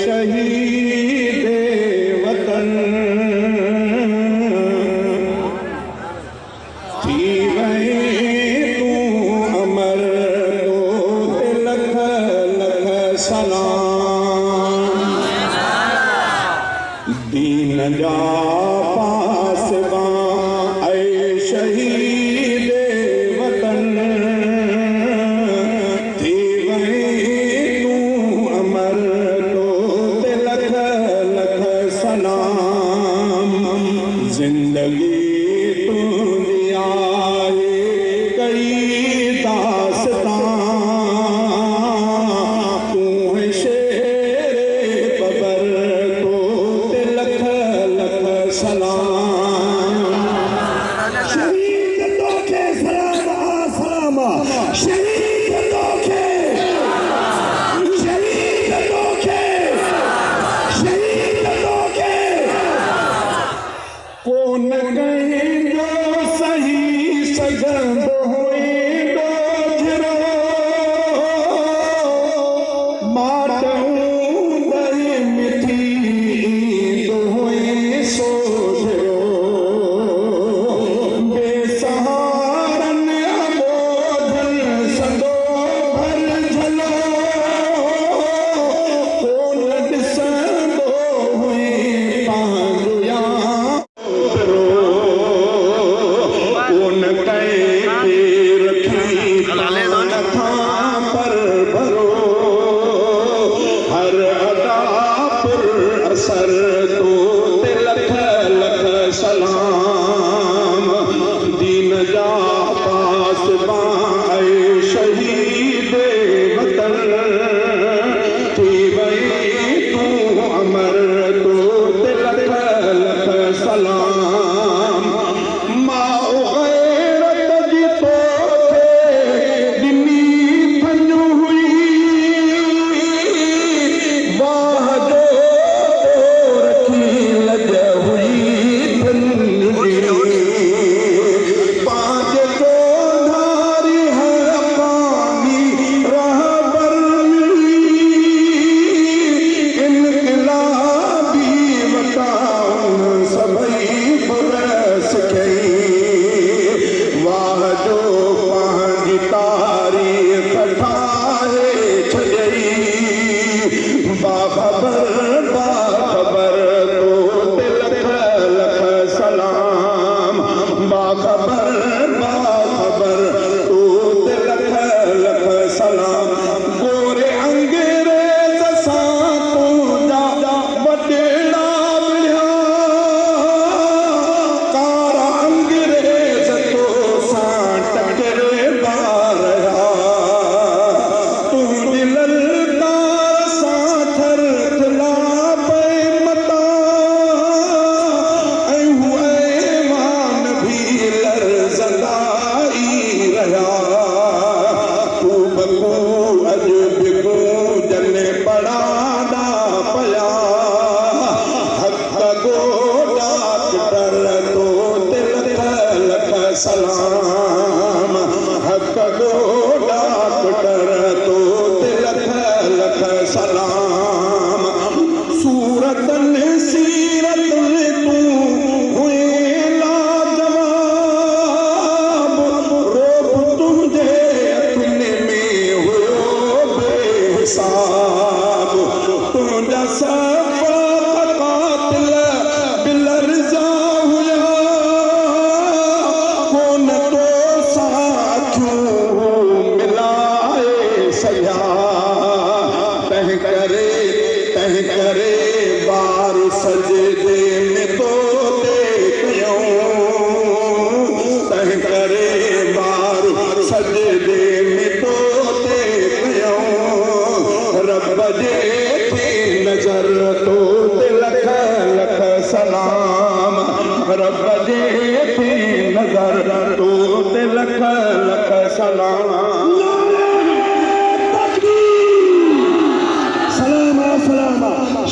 शहीद वतन थी वही तू अमर तो लख लख सलाम दीन जा पासबां ऐ शहीद वतन थी वही तू अमर तो लख लख सलाम जिंदगी तू दिया कई दास्तां तू है शेरे बबर तो लख लख सलाम शहीद तोखे सलाम सलाम शहीद तोखे शहीद तोखे शहीद तोखे कोन कहिंदो सही सघंदो हुएंदो झरो माटऊं दही मिठी ईंदो हुए सोझरो बेसहारन अबोधन संदो भर झलो कोन ॾिसंदो हुए पंहिंजो यारो कोन कंहिंखे रखी नथा पर भरो हर अदा पुर असर तो लख लख सलाम दीन जा पासबां ऐ शहीद वतन थी वही तू अमर तो लख लख सलाम माओ गैरत जी तोखे ॾिनी थञ हुई वाह जो रखी लज हुई पंहिंजे जो धारी हर पानी रहबर इनकलाबी वटाऊं सभई बुरस कई वाह जो पंहिंजी तारीख़ ठाहे छॾई बाख़बर तो लख लख सलाम बाख़बर तो लख लख सलाम गोरे अंग्रेज़ सां तुंहिंजा वॾेरा विढ़िया कारा अंग्रेज़ तो सां टकरे रहिया तुंहिंजी ललकार सां थर थला पए मता ऐं उहे मान भी लरज़ंदा ई रहिया तूं बकू अॼु बिगू जने पढ़ादा पया हक़ गोॾा डर तो लख लख सलाम हक़ गोॾा डर तो लख लख सलाम सूरतन सीरतन तूं हुए लाजवाब रोब तुंहिंजे अखियुनि में हुयो बेहिसाब तुंहिंजा सफ़ा क़ातिल बिलर्ज़ा हुया कोन तो साखियूं मिलाए सया तंहिं करे बार सजदे में तो कयूं तंहिं करे बार सजदे में तो कयूं रब जे थी नज़र तो लख लख सलाम रब जे थी नज़र तो लख लख सलाम सलाम सलाम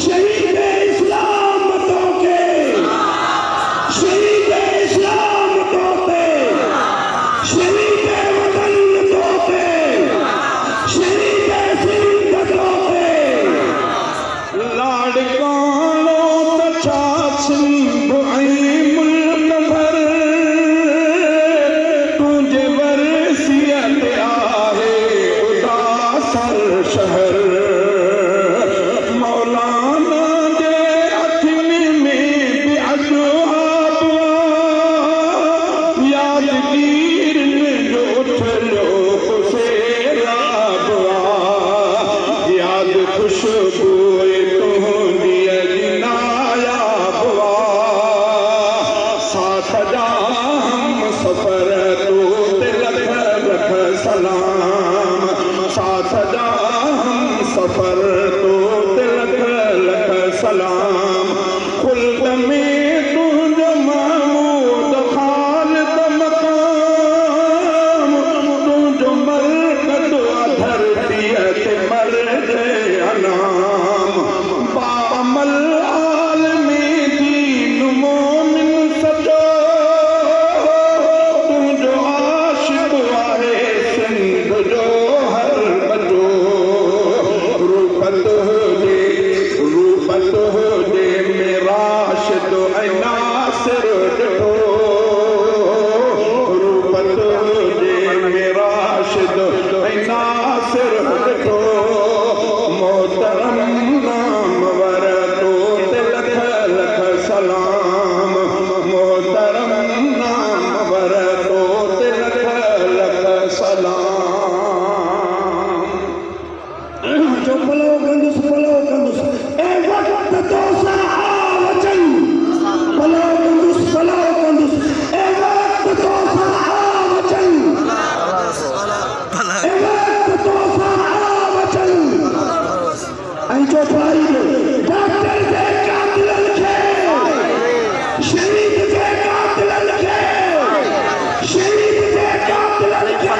शहीद इस्लाम तोखे शहीद इस्लाम तोखे शहीद वतन तोखे शहीद सिंध तोखे खुशबूए तुंहिंजी नायाब साथ जा हम सफ़र तो लख लख सलाम साथ जा हम सफ़र तो लख लख सलाम खुल्द में तुंहिंजो महमूद ख़ालिद मक़ाम तुंहिंजो मरकज़ धरतीअ ते मर्द अनाम बामल आलमी दीन मोमिन सजो तुंहिंजो आशिक़ आहे सिंध जो हर बजो रूपत हुजे राशिद ऐं नासिर ॾिठो रूपत हुजे राशिद ऐं नासिर ॾिठो मोहतरम नामवर तो लख लख सलाम मोहतरम नामवर तो लख लख सलाम जो पलो कंदुस ए वक्त तो सा वचन पलो कंदुस ए वक्त तो सा वचन ए वक्त तो सा वचन ऐं जो भाई डॉक्टर जे कातिलन खे शहीद जे कातिलन खे शहीद जे कातिलन खे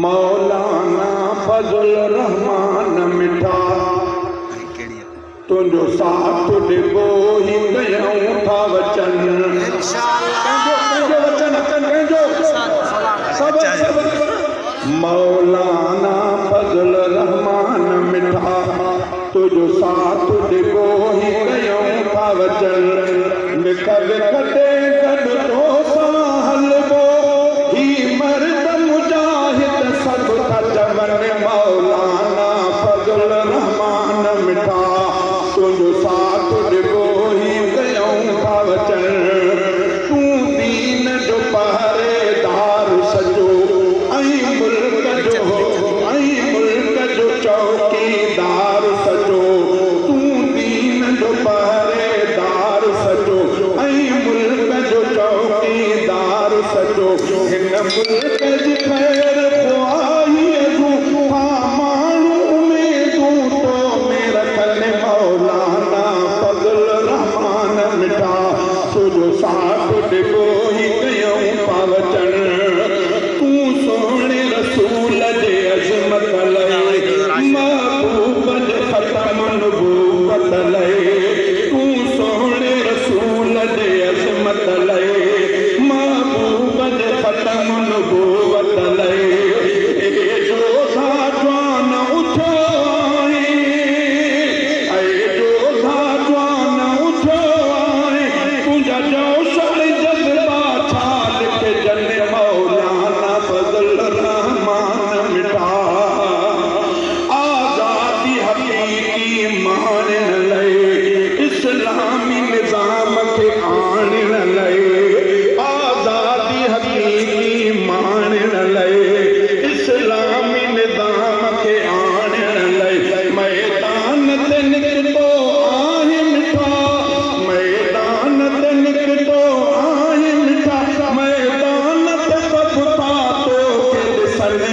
मौलाना फजल रहमान मिठा तुंहिंजो साथ ॾिबो ही कयूं था वचन मौलाना फजल रहमान मिठा तुंहिंजो साथ ॾिबो ही कयूं था वचन लिख लिख ते गॾु तो सां हलबो ही मर्द मुजाहिद सब था चवनि मौलाना फजल रहमान मिठा तुंहिंजो साथ ॾिबो ही कयूं था वचन तूं दीन जो पहरेदार सजो ऐं मुल्क जो चौकीदार सजो तूं दीन जो पहरेदार सजो ऐं मुल्क जो चौकीदार सजो हिन मुल्क जी ख़ैर ख़्वाहीअ जूं माण्हू उमेदूं तो में रखनि मौलाना फजल रहमान मिठा तुंहिंजो साथ ॾिबो ही कयूं था वचन तूं सोणे रसूल जे अज़मत लाइ महबूब जे ख़तम नबूवत लाइ तूं सोणे रसूल जे अज़मत लाइ महबूब जे ख़तम नबूवत लाइ जोधा जवान उथियो आहे जोधा जवान उथियो आहे तुंहिंजा जोश जज़्बा छा लिखजनि मौलाना फजल रहमान मिठा आज़ादी हक़ीक़ी माणण लाइ इस्लामी निज़ाम खे आणण लाइ आज़ादी हक़ीक़ी माणण लाइ इस्लामी निज़ाम खे आणण लाइ मैदान ते निकितो आहे मिठा मैदान ते निकितो आहे मिठा मैदान ते बबता तो ॾिसनि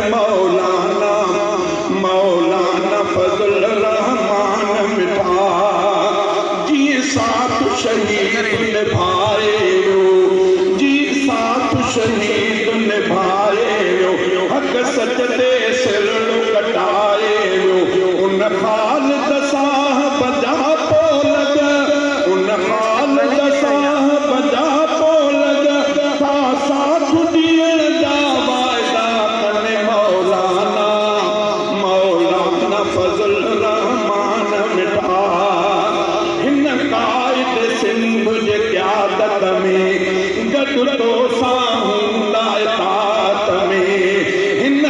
मौलाना फजल रहमान मिठा जीअं साथ शहीद निभायो जी साथ शहीद निभायो हक़ सच ते सिर कटाए उन ख़ालिद साहब जा पोलग उन ख़ालिद साहब जा पोलग था साथ ॾियण जा वाइदा कनि मौलाना फजल रहमान मिठा हिन काइद सिंध जे क़यादत में गॾु तो सां हूंदा इताअत में हिन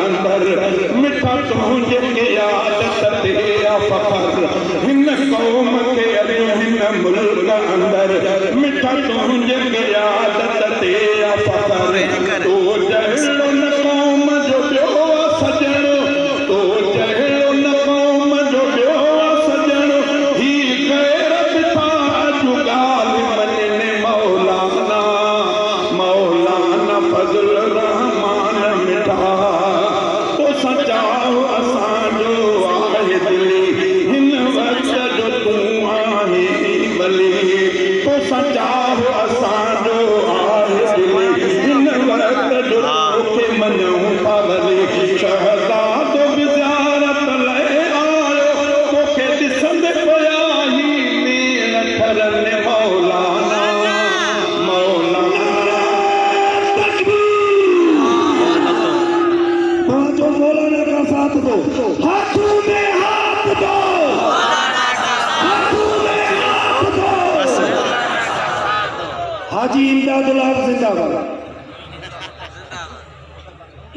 अंदर मिठा तुझे के आदत ते फखर हिन कौम के अरे हिन मुल्क अंदर मिठा तुझे के आदत ते फखर तो जहलो न कौम जो बियो सजणो तो जहलो न कौम जो बियो सजणो ही गैरत था जुगाल मनने मौलाना मौलाना फजल रहमान मिठा तो सचाओ असांजो आहे दिली हिन वक्त जो तू आहे भली तो सचाओ असांजो आहे दिली हिन वक्त जो तोखे मञूं था भली शहज़ादो बि ज़ियारत लाइ आयो तोखे ॾिसंदे पिया ही नेर ठरनि मौलाना मौलाना तो मौलाना का साथ दो, हाथों में हाथ दो, हाथों में हाथ दो। हाजी इमदादुल हक जिंदाबाद।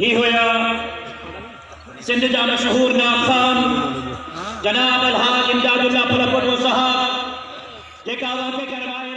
ही होया सिंध जा मशहूर नाखान जनाब अलहाज इमदादुल्लाह फलकोट साहब जेका वाक़े करवाए